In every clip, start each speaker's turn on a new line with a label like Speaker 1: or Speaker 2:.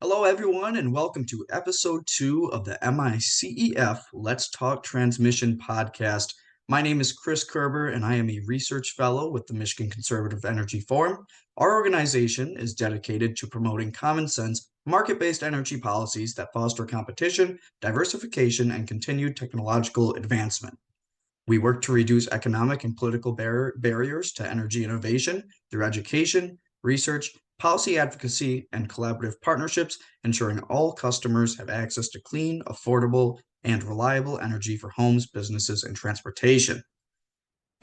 Speaker 1: Hello, everyone, and welcome to episode 2 of the MICEF Let's Talk Transmission podcast. My name is Chris Kerber, and I am a research fellow with the Michigan Conservative Energy Forum. Our organization is dedicated to promoting common sense, market based energy policies that foster competition, diversification, and continued technological advancement. We work to reduce economic and political barriers to energy innovation through education, research, policy advocacy, and collaborative partnerships, ensuring all customers have access to clean, affordable, and reliable energy for homes, businesses, and transportation.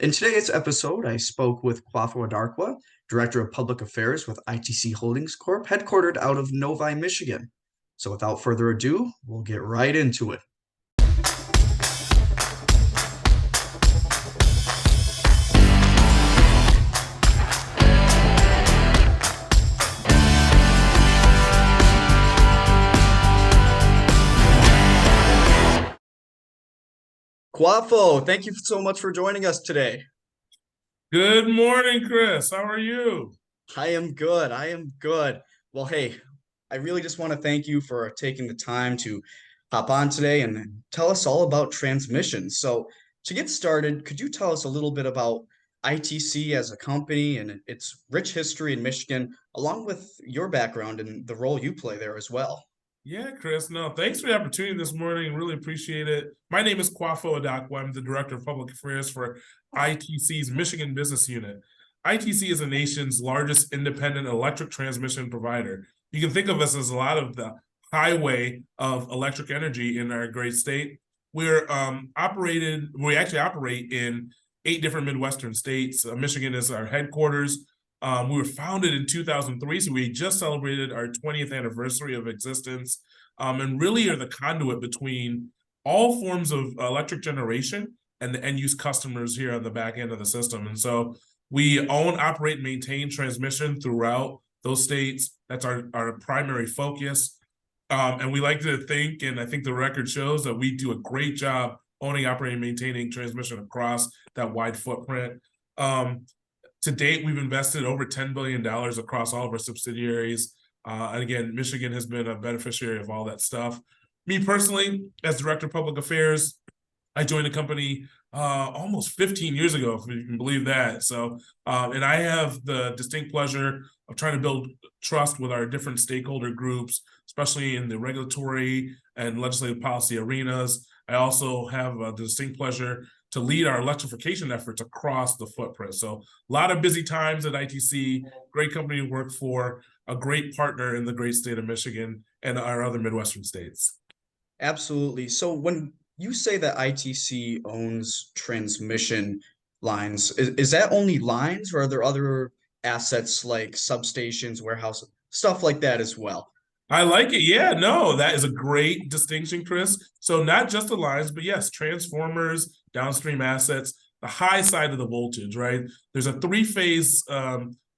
Speaker 1: In today's episode, I spoke with Kwafo Adarkwa, Director of Public Affairs with ITC Holding Corp, headquartered out of Novi, Michigan. So without further ado, we'll get right into it. Kwafo, thank you so much for joining us today.
Speaker 2: Good morning, Chris. How are you?
Speaker 1: I am good. Well, hey, I really just want to thank you for taking the time to hop on today and tell us all about transmission. So, to get started, could you tell us a little bit about ITC as a company and its rich history in Michigan, along with your background and the role you play there as well?
Speaker 2: Yeah, Chris. No, thanks for the opportunity this morning. Really appreciate it. My name is Kwafo Adarkwa. I'm the Director of Public Affairs for ITC's Michigan Business Unit. ITC is the nation's largest independent electric transmission provider. You can think of us as a lot of the highway of electric energy in our great state. We actually operate in 8 different Midwestern states. Michigan is our headquarters. We were founded in 2003, so we just celebrated our 20th anniversary of existence, and really are the conduit between all forms of electric generation and the end-use customers here on the back end of the system. And so we own, operate, and maintain transmission throughout those states. That's our primary focus. And we like to think, and I think the record shows, that we do a great job owning, operating, maintaining transmission across that wide footprint. To date, we've invested over $10 billion across all of our subsidiaries. And again, Michigan has been a beneficiary of all that stuff. Me personally, as Director of Public Affairs, I joined the company almost 15 years ago, if you can believe that. So, and I have the distinct pleasure of trying to build trust with our different stakeholder groups, especially in the regulatory and legislative policy arenas. I also have the distinct pleasure to lead our electrification efforts across the footprint. So a lot of busy times at ITC, great company to work for, a great partner in the great state of Michigan and our other Midwestern states.
Speaker 1: Absolutely. So when you say that ITC owns transmission lines, is that only lines, or are there other assets like substations, warehouse, stuff like that as well?
Speaker 2: I like it. Yeah, no, that is a great distinction, Chris. So not just the lines, but yes, transformers, downstream assets, the high side of the voltage, right? There's a 3-phase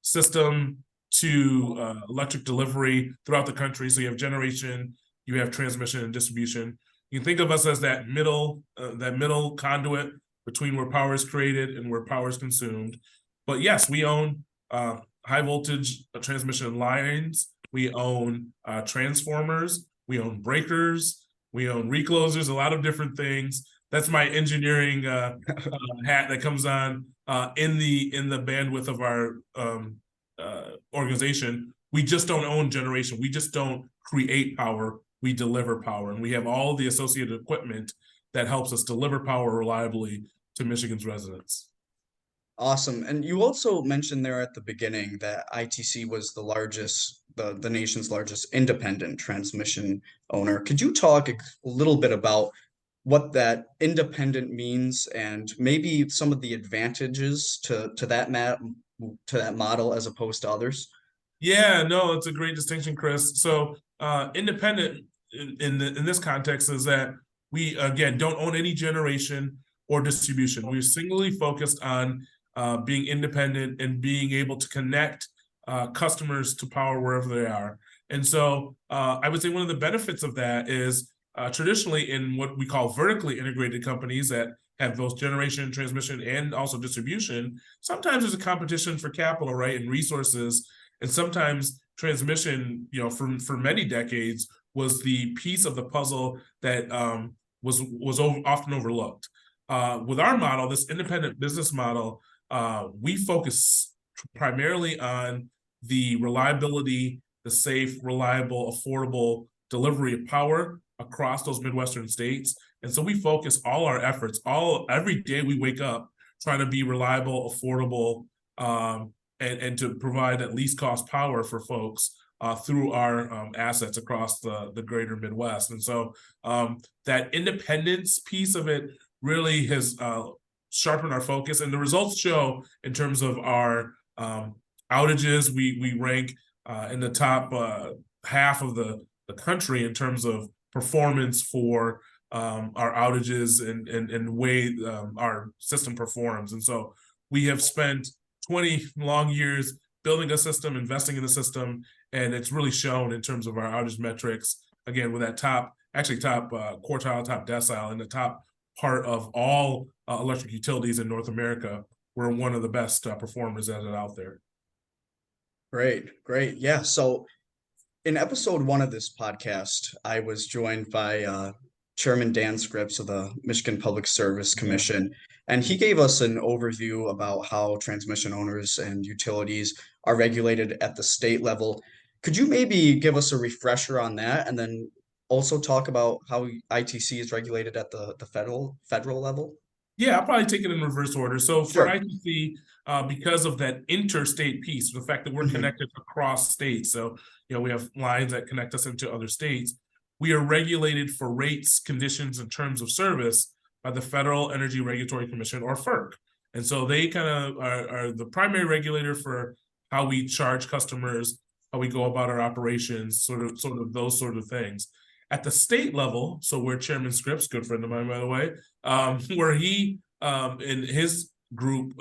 Speaker 2: system to electric delivery throughout the country. So you have generation, you have transmission, and distribution. You can think of us as that middle conduit between where power is created and where power is consumed. But yes, we own high voltage transmission lines. We own transformers, we own breakers, we own reclosers, a lot of different things. That's my engineering hat that comes on in the bandwidth of our organization. We just don't own generation. We just don't create power. We deliver power, and we have all the associated equipment that helps us deliver power reliably to Michigan's residents.
Speaker 1: Awesome. And you also mentioned there at the beginning that ITC was the nation's largest independent transmission owner. Could you talk a little bit about what that independent means and maybe some of the advantages to that model as opposed to others?
Speaker 2: Yeah, no, it's a great distinction, Chris. So independent in this context is that we, again, don't own any generation or distribution. We're singly focused on being independent and being able to connect customers to power wherever they are. And so I would say one of the benefits of that is traditionally in what we call vertically integrated companies that have both generation, transmission, and also distribution, sometimes there's a competition for capital, right, and resources. And sometimes transmission, for many decades was the piece of the puzzle that was often overlooked. With our model, this independent business model, we focus primarily on the reliability, the safe, reliable, affordable delivery of power across those Midwestern states. And so we focus all our efforts, every day we wake up trying to be reliable, affordable, and to provide at least cost power for folks through our assets across the greater Midwest. And so that independence piece of it really has sharpened our focus, and the results show in terms of our outages. We rank in the top half of the country in terms of performance for our outages and way our system performs. And so we have spent 20 long years building a system, investing in the system, and it's really shown in terms of our outage metrics. Again, with that top quartile, top decile, in the top part of all electric utilities in North America, we're one of the best performers that are out there.
Speaker 1: Great. Yeah. So in episode 1 of this podcast, I was joined by Chairman Dan Scripps of the Michigan Public Service Commission, and he gave us an overview about how transmission owners and utilities are regulated at the state level. Could you maybe give us a refresher on that, and then also talk about how ITC is regulated at the federal level?
Speaker 2: Yeah, I'll probably take it in reverse order. So for
Speaker 1: Sure.
Speaker 2: ITC, because of that interstate piece, the fact that we're connected across states, so we have lines that connect us into other states, we are regulated for rates, conditions, and terms of service by the Federal Energy Regulatory Commission, or FERC. And so they kind of are the primary regulator for how we charge customers, how we go about our operations, sort of those sort of things. At the state level, so where Chairman Scripps, good friend of mine, by the way, where he and his group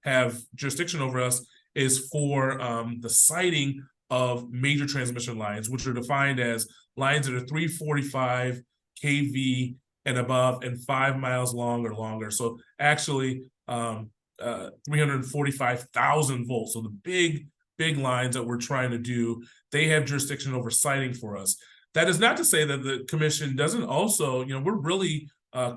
Speaker 2: have jurisdiction over us, is for the siting of major transmission lines, which are defined as lines that are 345 kV and above and 5 miles long or longer. So actually 345,000 volts. So the big lines that we're trying to do, they have jurisdiction over siting for us. That is not to say that the commission doesn't also, we're really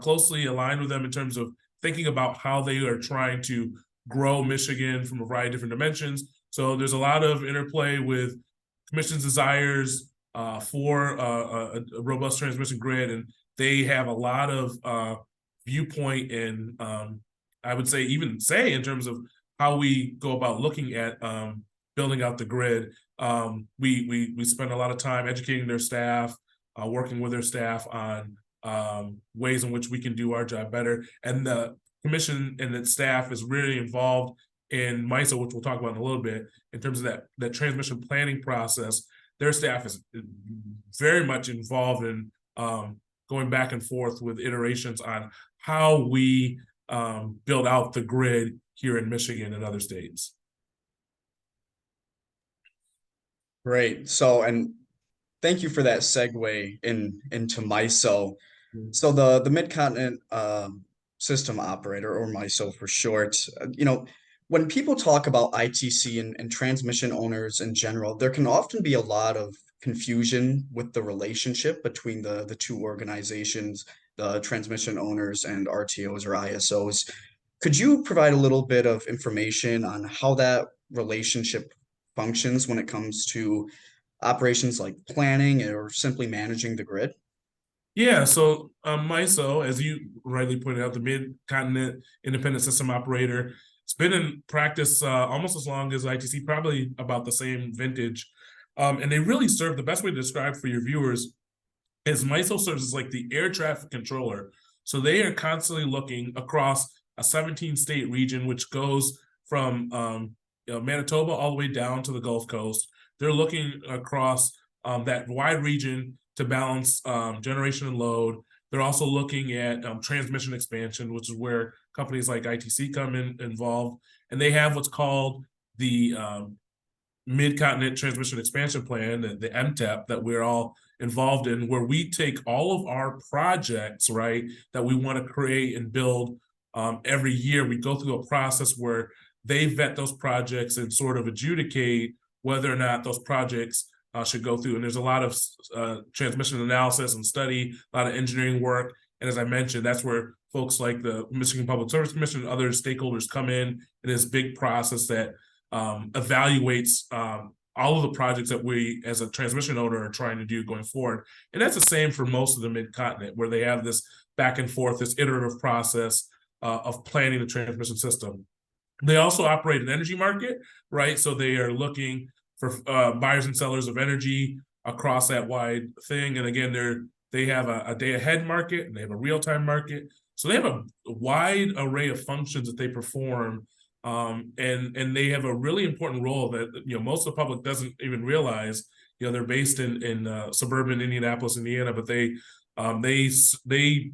Speaker 2: closely aligned with them in terms of thinking about how they are trying to grow Michigan from a variety of different dimensions. So there's a lot of interplay with commission's desires for a robust transmission grid, and they have a lot of viewpoint and I would say in terms of how we go about looking at building out the grid. We spend a lot of time educating their staff, working with their staff on ways in which we can do our job better. And the commission and its staff is really involved in MICEF, which we'll talk about in a little bit, in terms of that transmission planning process. Their staff is very much involved in going back and forth with iterations on how we build out the grid here in Michigan and other states.
Speaker 1: Great. So, and thank you for that segue into MISO. So the Mid-Continent System Operator, or MISO for short, when people talk about ITC and transmission owners in general, there can often be a lot of confusion with the relationship between the two organizations, the transmission owners and RTOs or ISOs. Could you provide a little bit of information on how that relationship functions when it comes to operations like planning or simply managing the grid?
Speaker 2: Yeah, so MISO, as you rightly pointed out, the Mid-Continent Independent System Operator, it's been in practice almost as long as ITC, probably about the same vintage. And they really serve, the best way to describe for your viewers is MISO serves as like the air traffic controller. So they are constantly looking across a 17-state region, which goes from Manitoba all the way down to the Gulf Coast. They're looking across that wide region to balance generation and load. They're also looking at transmission expansion, which is where companies like ITC come involved. And they have what's called the Mid-Continent Transmission Expansion Plan, the MTEP, that we're all involved in, where we take all of our projects, right, that we want to create and build every year. We go through a process where they vet those projects and sort of adjudicate whether or not those projects should go through. And there's a lot of transmission analysis and study, a lot of engineering work. And as I mentioned, that's where folks like the Michigan Public Service Commission and other stakeholders come in this big process that evaluates all of the projects that we as a transmission owner are trying to do going forward. And that's the same for most of the mid-continent, where they have this back and forth, this iterative process of planning the transmission system. They also operate an energy market, right? So they are looking for buyers and sellers of energy across that wide thing. And again, they have a day ahead market and they have a real-time market. So they have a wide array of functions that they perform. And they have a really important role that most of the public doesn't even realize. They're based in suburban Indianapolis, Indiana, but they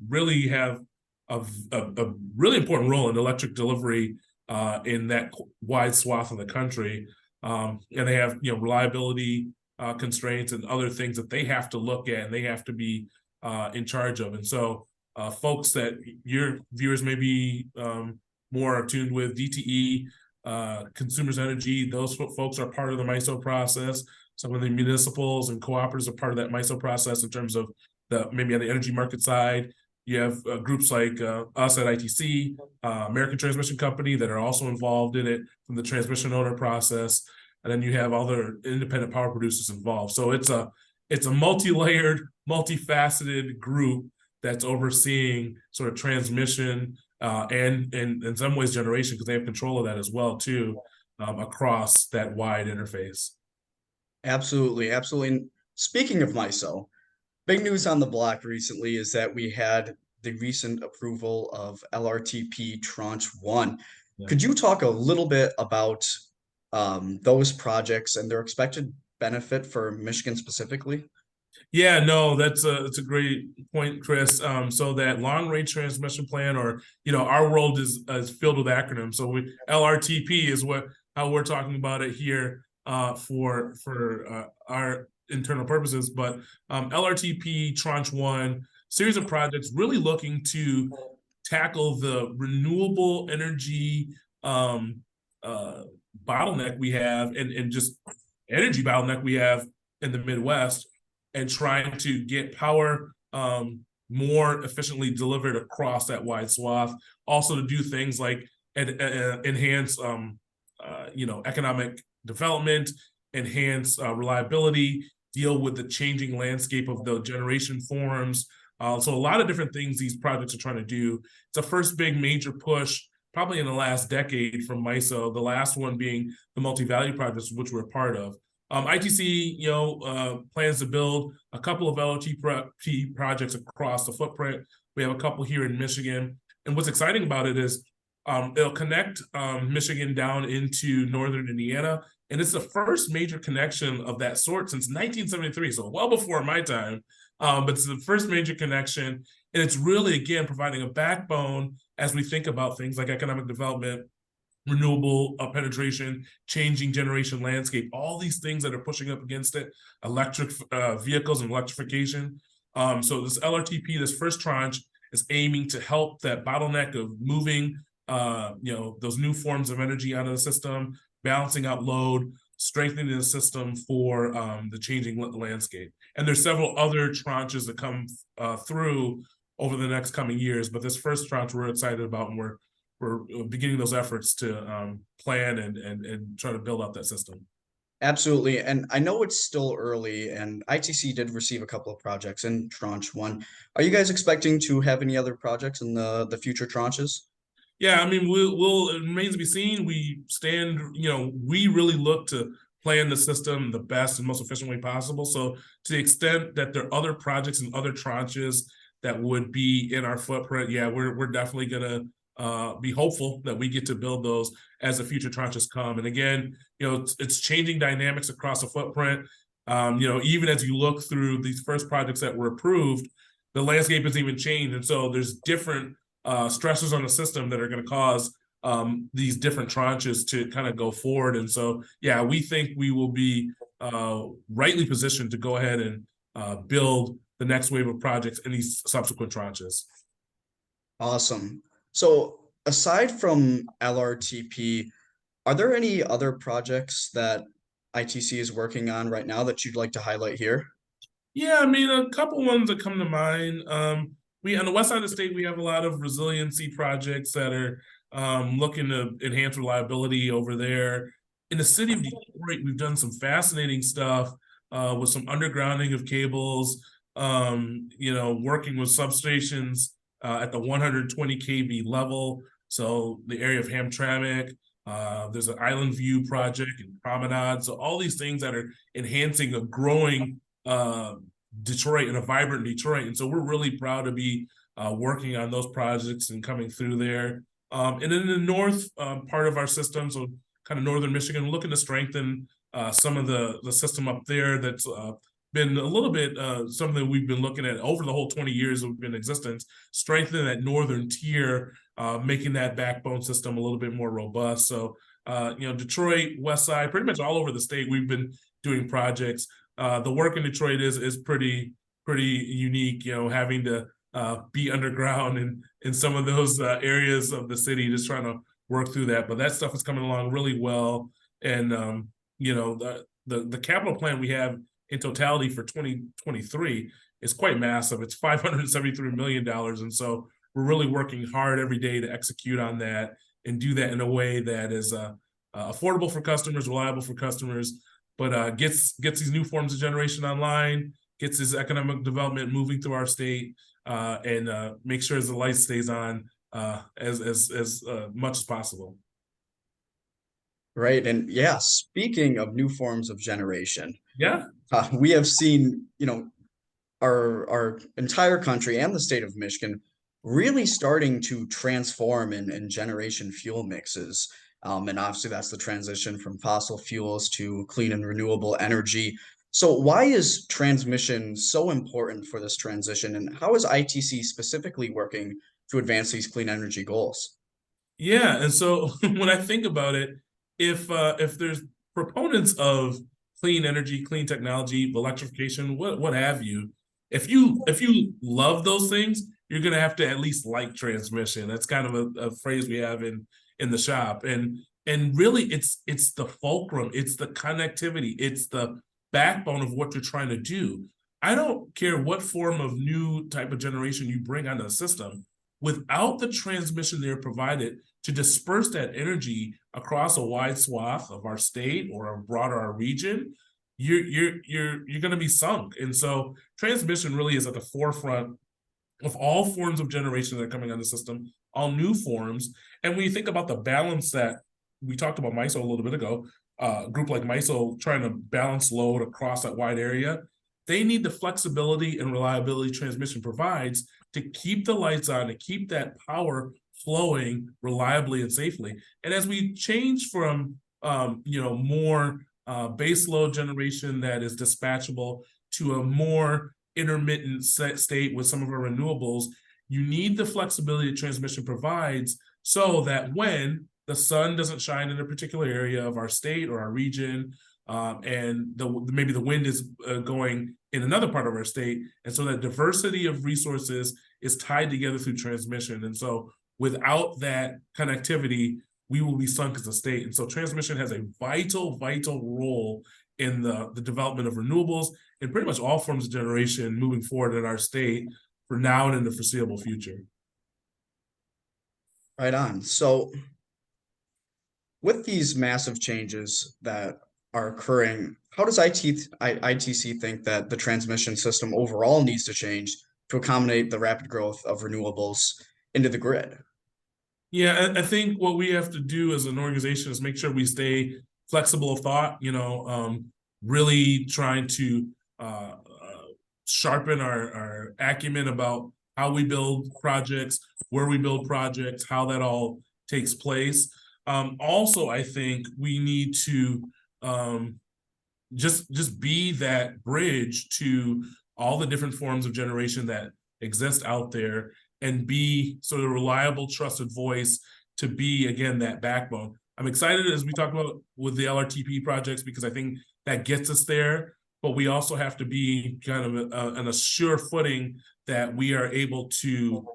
Speaker 2: really have a really important role in electric delivery in that wide swath of the country. And they have reliability constraints and other things that they have to look at and they have to be in charge of. And so folks that your viewers may be more attuned with, DTE, Consumers Energy, those folks are part of the MISO process. Some of the municipals and cooperatives are part of that MISO process in terms of maybe on the energy market side. You have groups like us at ITC, American Transmission Company, that are also involved in it from the transmission owner process. And then you have other independent power producers involved. So it's a multi-layered, multifaceted group that's overseeing sort of transmission and in some ways generation, because they have control of that as well too, across that wide interface.
Speaker 1: Absolutely, absolutely. Speaking of MISO, big news on the block recently is that we had the recent approval of LRTP Tranche 1. Yeah. Could you talk a little bit about those projects and their expected benefit for Michigan specifically?
Speaker 2: Yeah, no, that's a great point, Chris. So that long range transmission plan, or our world is filled with acronyms. So LRTP is how we're talking about it here for our internal purposes. But LRTP Tranche 1, series of projects really looking to tackle the renewable energy bottleneck we have and just energy bottleneck we have in the Midwest, and trying to get power more efficiently delivered across that wide swath. Also to do things like enhance economic development, enhance reliability, deal with the changing landscape of the generation forms. So a lot of different things these projects are trying to do. It's a first big major push probably in the last decade from MISO, the last one being the multi-value projects, which we're a part of. ITC, plans to build a couple of LRT projects across the footprint. We have a couple here in Michigan. And what's exciting about it is it'll connect Michigan down into northern Indiana. And it's the first major connection of that sort since 1973, so well before my time. But it's the first major connection. And it's really, again, providing a backbone as we think about things like economic development, renewable penetration, changing generation landscape, all these things that are pushing up against it, electric vehicles and electrification. So this LRTP, this first tranche, is aiming to help that bottleneck of moving those new forms of energy out of the system, balancing out load, strengthening the system for the changing landscape. And there's several other tranches that come through over the next coming years, but this first tranche we're excited about, and we're beginning those efforts to plan and try to build out that system.
Speaker 1: Absolutely. And I know it's still early, and ITC did receive a couple of projects in Tranche 1. Are you guys expecting to have any other projects in the future tranches?
Speaker 2: Yeah, I mean, it remains to be seen. We really look to plan the system the best and most efficient way possible. So to the extent that there are other projects and other tranches that would be in our footprint, yeah, we're definitely going to be hopeful that we get to build those as the future tranches come. And again, it's changing dynamics across the footprint. Even as you look through these first projects that were approved, the landscape has even changed. And so there's different stressors on the system that are going to cause these different tranches to kind of go forward. And so, yeah, we think we will be rightly positioned to go ahead and build the next wave of projects in these subsequent tranches.
Speaker 1: Awesome. So aside from LRTP, are there any other projects that ITC is working on right now that you'd like to highlight here?
Speaker 2: Yeah, I mean, a couple ones that come to mind. We on the west side of the state, we have a lot of resiliency projects that are looking to enhance reliability over there. In the city of Detroit, we've done some fascinating stuff with some undergrounding of cables, working with substations at the 120 kV level. So the area of Hamtramck, there's an Island View project and Promenade. So all these things that are enhancing a growing Detroit and a vibrant Detroit. And so we're really proud to be working on those projects and coming through there. And then in the north part of our system, so kind of northern Michigan, looking to strengthen some of the system up there that's been a little bit something we've been looking at over the whole 20 years we've been in existence, strengthening that northern tier, making that backbone system a little bit more robust. So, Detroit, West Side, pretty much all over the state, we've been doing projects. The work in Detroit is pretty unique, having to be underground in some of those areas of the city, just trying to work through that. But that stuff is coming along really well. And, the capital plan we have in totality for 2023 is quite massive. It's $573 million. And so we're really working hard every day to execute on that and do that in a way that is affordable for customers, reliable for customers, but gets these new forms of generation online, gets this economic development moving through our state, and make sure the light stays on as much as possible.
Speaker 1: Right. And yeah, speaking of new forms of generation,
Speaker 2: Yeah.
Speaker 1: we have seen, our entire country and the state of Michigan really starting to transform in generation fuel mixes. And obviously that's the transition from fossil fuels to clean and renewable energy. So why is transmission so important for this transition, and how is ITC specifically working to advance these clean energy goals?
Speaker 2: Yeah, and so when I think about it, if there's proponents of clean energy, clean technology, electrification, what have you, if you love those things, you're gonna have to at least like transmission. That's kind of a phrase we have in the shop, and really it's the fulcrum, it's the connectivity, it's the backbone of what you're trying to do. I don't care what form of new type of generation you bring onto the system, without the transmission they're provided to disperse that energy across a wide swath of our state or broader our region, you're going to be sunk. And so transmission really is at the forefront of all forms of generation that are coming on the system, all new forms. And when you think about the balance that we talked about MISO a little bit ago, a group like MISO trying to balance load across that wide area, they need the flexibility and reliability transmission provides to keep the lights on, to keep that power flowing reliably and safely. And as we change from more base load generation that is dispatchable to a more intermittent state with some of our renewables, you need the flexibility that transmission provides so that when the sun doesn't shine in a particular area of our state or our region, and maybe the wind is going in another part of our state, and so that diversity of resources is tied together through transmission. And so without that connectivity, we will be sunk as a state. And so transmission has a vital role in the development of renewables and pretty much all forms of generation moving forward in our state for now and in the foreseeable future.
Speaker 1: Right on. So with these massive changes that are occurring, how does ITC think that the transmission system overall needs to change to accommodate the rapid growth of renewables into the grid?
Speaker 2: Yeah, I think what we have to do as an organization is make sure we stay flexible of thought, really trying to sharpen our acumen about how we build projects, where we build projects, how that all takes place. Also, I think we need to just be that bridge to all the different forms of generation that exist out there, and be sort of a reliable, trusted voice to be, again, that backbone. I'm excited as we talk about with the LRTP projects, because I think that gets us there, but we also have to be kind of an assured footing that we are able to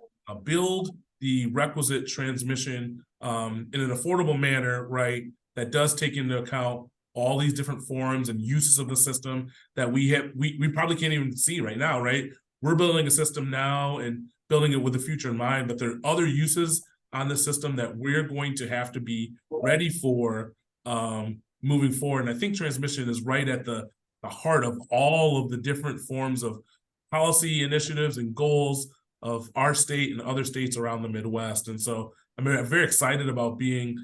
Speaker 2: build the requisite transmission in an affordable manner, right, that does take into account all these different forms and uses of the system that we probably can't even see right now, right? We're building a system now and building it with the future in mind, but there are other uses on the system that we're going to have to be ready for moving forward. And I think transmission is right at the heart of all of the different forms of policy initiatives and goals of our state and other states around the Midwest. And so I'm very excited about being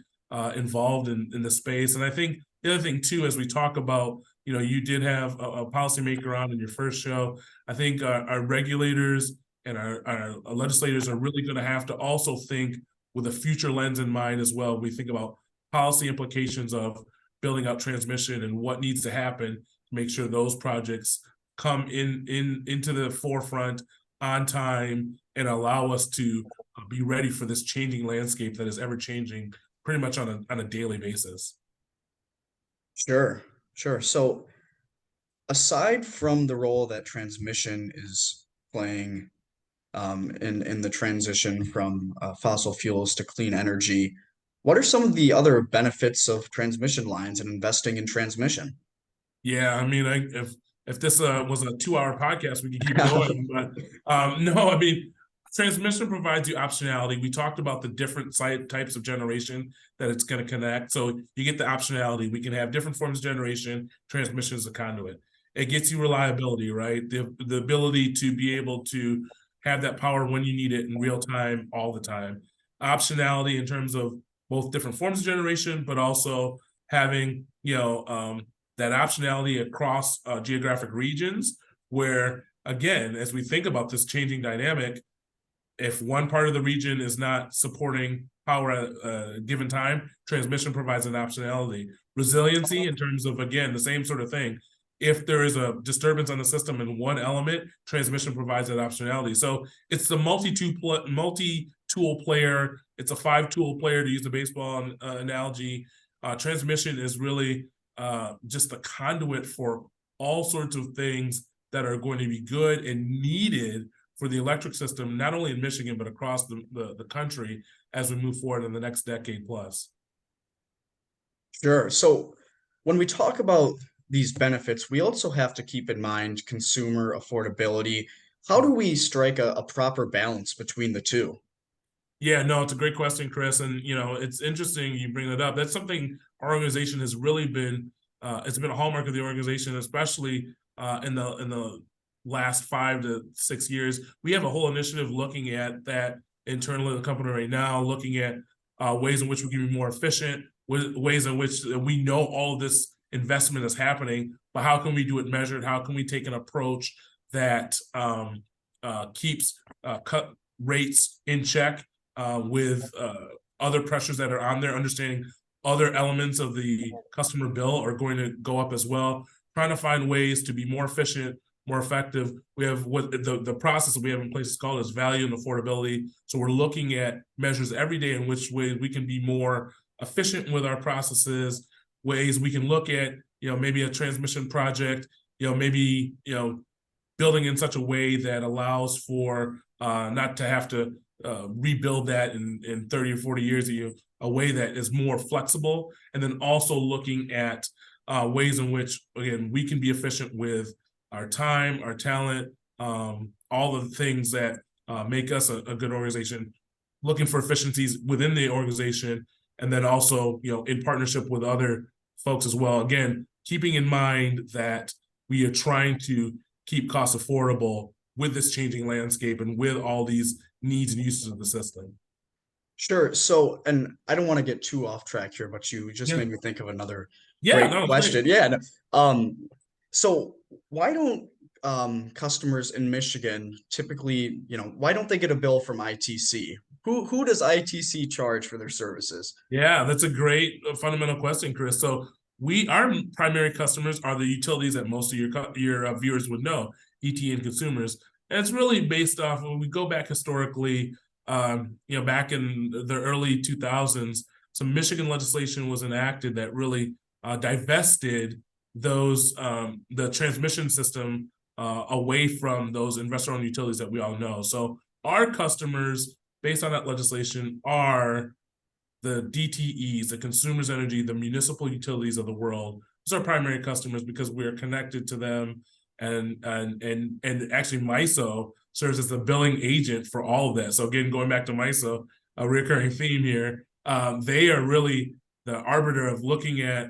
Speaker 2: involved in the space. And I think the other thing too, as we talk about, you did have a policymaker on in your first show. I think our regulators and our legislators are really going to have to also think with a future lens in mind as well. We think about policy implications of building out transmission and what needs to happen to make sure those projects come into the forefront on time and allow us to be ready for this changing landscape that is ever changing pretty much on a daily basis.
Speaker 1: Sure. So aside from the role that transmission is playing in the transition from fossil fuels to clean energy, what are some of the other benefits of transmission lines and investing in transmission?
Speaker 2: Yeah, I mean, if this was a 2-hour podcast, we could keep going. But no, I mean, transmission provides you optionality. We talked about the different types of generation that it's going to connect. So you get the optionality. We can have different forms of generation. Transmission is a conduit. It gets you reliability, right? The ability to be able to have that power when you need it in real time, all the time. Optionality in terms of both different forms of generation, but also having, that optionality across geographic regions where, again, as we think about this changing dynamic, if one part of the region is not supporting power at a given time, transmission provides an optionality. Resiliency in terms of, again, the same sort of thing. If there is a disturbance on the system in one element, transmission provides that optionality. So it's the multi-tool player. It's a 5-tool player, to use the baseball analogy. Transmission is really just the conduit for all sorts of things that are going to be good and needed for the electric system, not only in Michigan, but across the country as we move forward in the next decade plus.
Speaker 1: Sure. So when we talk about these benefits, we also have to keep in mind consumer affordability. How do we strike a proper balance between the two?
Speaker 2: Yeah, no, it's a great question, Chris. And, it's interesting you bring that up. That's something our organization has really been, it's been a hallmark of the organization, especially in the last 5 to 6 years. We have a whole initiative looking at that internally in the company right now, looking at ways in which we can be more efficient, ways in which we know all of this investment is happening, but how can we do it measured? How can we take an approach that keeps cut rates in check with other pressures that are on there, understanding other elements of the customer bill are going to go up as well, trying to find ways to be more efficient, more effective. We have what the process that we have in place is called is value and affordability. So we're looking at measures every day in which way we can be more efficient with our processes, ways we can look at, maybe a transmission project, maybe, building in such a way that allows for not to have to rebuild that in 30 or 40 years, a way that is more flexible. And then also looking at ways in which, again, we can be efficient with our time, our talent, all of the things that make us a good organization, looking for efficiencies within the organization, and then also, in partnership with other folks as well. Again, keeping in mind that we are trying to keep costs affordable with this changing landscape and with all these needs and uses of the system.
Speaker 1: Sure. So, and I don't want to get too off track here, but you just made me think of another great question. Yeah. No, so why don't customers in Michigan typically, why don't they get a bill from ITC? Who does ITC charge for their services?
Speaker 2: Yeah, that's a great fundamental question, Chris. So our primary customers are the utilities that most of your viewers would know, ET and consumers. And it's really based off, when we go back historically, back in the early 2000s, some Michigan legislation was enacted that really divested the transmission system away from those investor-owned utilities that we all know. So our customers, based on that legislation, are the DTEs, the consumers energy, the municipal utilities of the world, those are primary customers because we are connected to them, and actually MISO serves as the billing agent for all of that. So again, going back to MISO, a recurring theme here, they are really the arbiter of looking at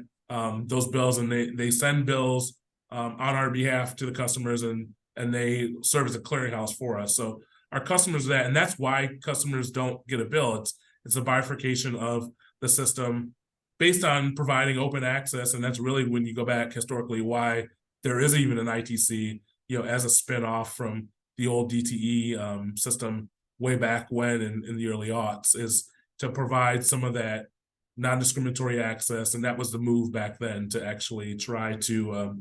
Speaker 2: those bills, and they send bills on our behalf to the customers, and they serve as a clearinghouse for us. So our customers that, and that's why customers don't get a bill. It's a bifurcation of the system based on providing open access, and that's really, when you go back historically, why there is even an ITC, as a spinoff from the old DTE system way back when in the early aughts, is to provide some of that non-discriminatory access, and that was the move back then, to actually try to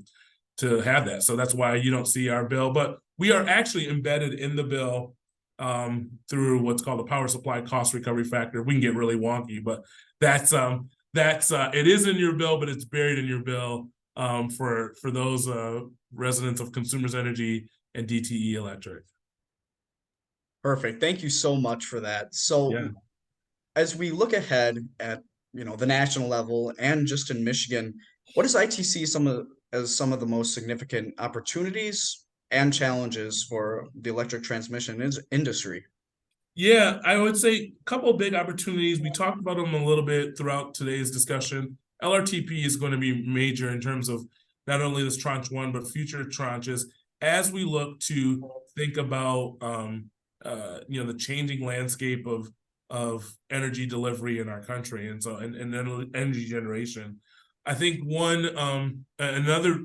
Speaker 2: have that. So that's why you don't see our bill, but we are actually embedded in the bill through what's called the power supply cost recovery factor. We can get really wonky, but that's it is in your bill, but it's buried in your bill for those residents of Consumers Energy and DTE Electric.
Speaker 1: Perfect. Thank you so much for that. So
Speaker 2: Yeah.
Speaker 1: as we look ahead at the national level and just in Michigan, what does ITC as some of the most significant opportunities and challenges for the electric transmission industry?
Speaker 2: Yeah, I would say a couple of big opportunities. We talked about them a little bit throughout today's discussion. LRTP is going to be major in terms of not only this tranche 1, but future tranches, as we look to think about the changing landscape of energy delivery in our country, and so and energy generation. I think another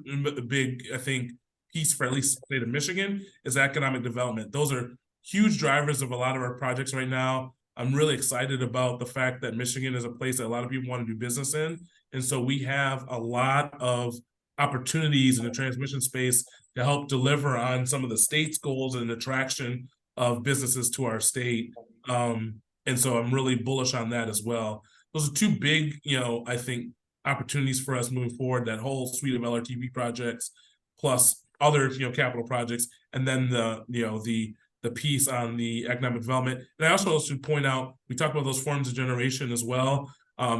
Speaker 2: big, I think, piece for at least the state of Michigan is economic development. Those are huge drivers of a lot of our projects right now. I'm really excited about the fact that Michigan is a place that a lot of people want to do business in. And so we have a lot of opportunities in the transmission space to help deliver on some of the state's goals and attraction of businesses to our state. And so I'm really bullish on that as well. Those are two big, I think, opportunities for us moving forward, that whole suite of LRTP projects, plus other, capital projects, and then the piece on the economic development. And I also should point out, we talked about those forms of generation as well.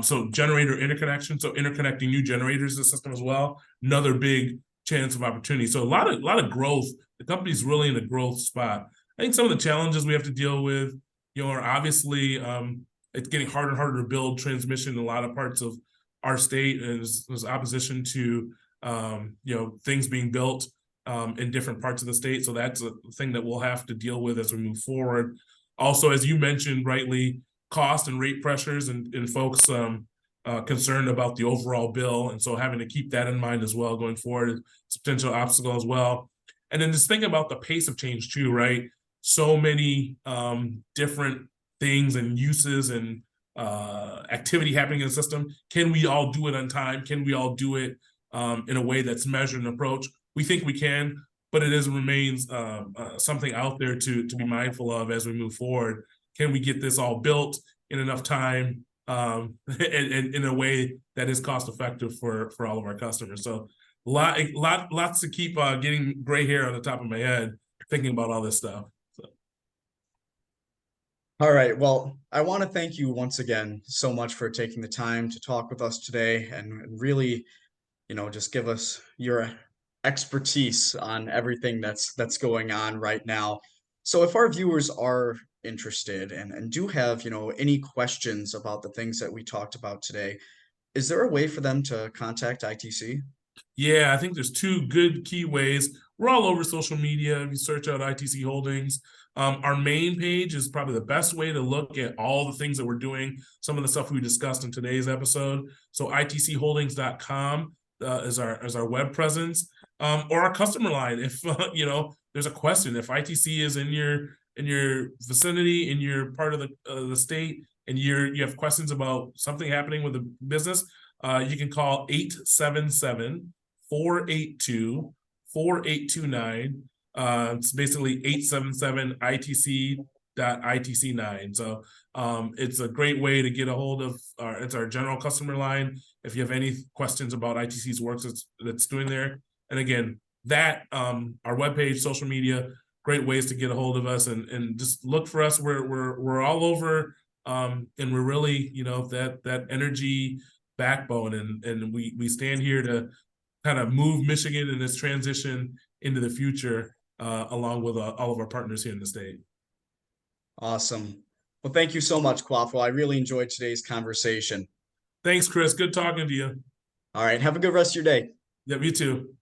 Speaker 2: So generator interconnection, so interconnecting new generators in the system as well, another big chance of opportunity. So a lot of growth. The company's really in a growth spot. I think some of the challenges we have to deal with, are obviously it's getting harder and harder to build transmission in a lot of parts of our state, and there's opposition to things being built in different parts of the state. So that's a thing that we'll have to deal with as we move forward. Also, as you mentioned rightly, cost and rate pressures and folks concerned about the overall bill. And so having to keep that in mind as well going forward is a potential obstacle as well. And then just think about the pace of change too, right? So many different things and uses and activity happening in the system. Can we all do it on time? Can we all do it in a way that's measured and approached? We think we can, but it remains something out there to be mindful of as we move forward. Can we get this all built in enough time and in a way that is cost effective for all of our customers? So lots to keep getting gray hair on the top of my head thinking about all this stuff. So.
Speaker 1: All right. Well, I want to thank you once again so much for taking the time to talk with us today and really, just give us your expertise on everything that's going on right now. So if our viewers are interested and do have, any questions about the things that we talked about today, is there a way for them to contact ITC?
Speaker 2: Yeah, I think there's two good key ways. We're all over social media. If you search out ITC Holdings, our main page is probably the best way to look at all the things that we're doing, some of the stuff we discussed in today's episode. So itcholdings.com is our web presence, or our customer line. If there's a question, if ITC is in your vicinity, in your part of the state, and you have questions about something happening with the business, you can call 877-482-4829. It's basically 877-ITC.ITC9. So it's a great way to get a hold of it's our general customer line if you have any questions about ITC's work that's doing there. And again, that our webpage, social media, great ways to get a hold of us, and just look for us. We're all over, and we're really, that energy backbone, and we stand here to kind of move Michigan in this transition into the future, along with all of our partners here in the state.
Speaker 1: Awesome. Well, thank you so much, Kwafo. I really enjoyed today's conversation.
Speaker 2: Thanks, Chris. Good talking to you.
Speaker 1: All right. Have a good rest of your day.
Speaker 2: Yep, you too.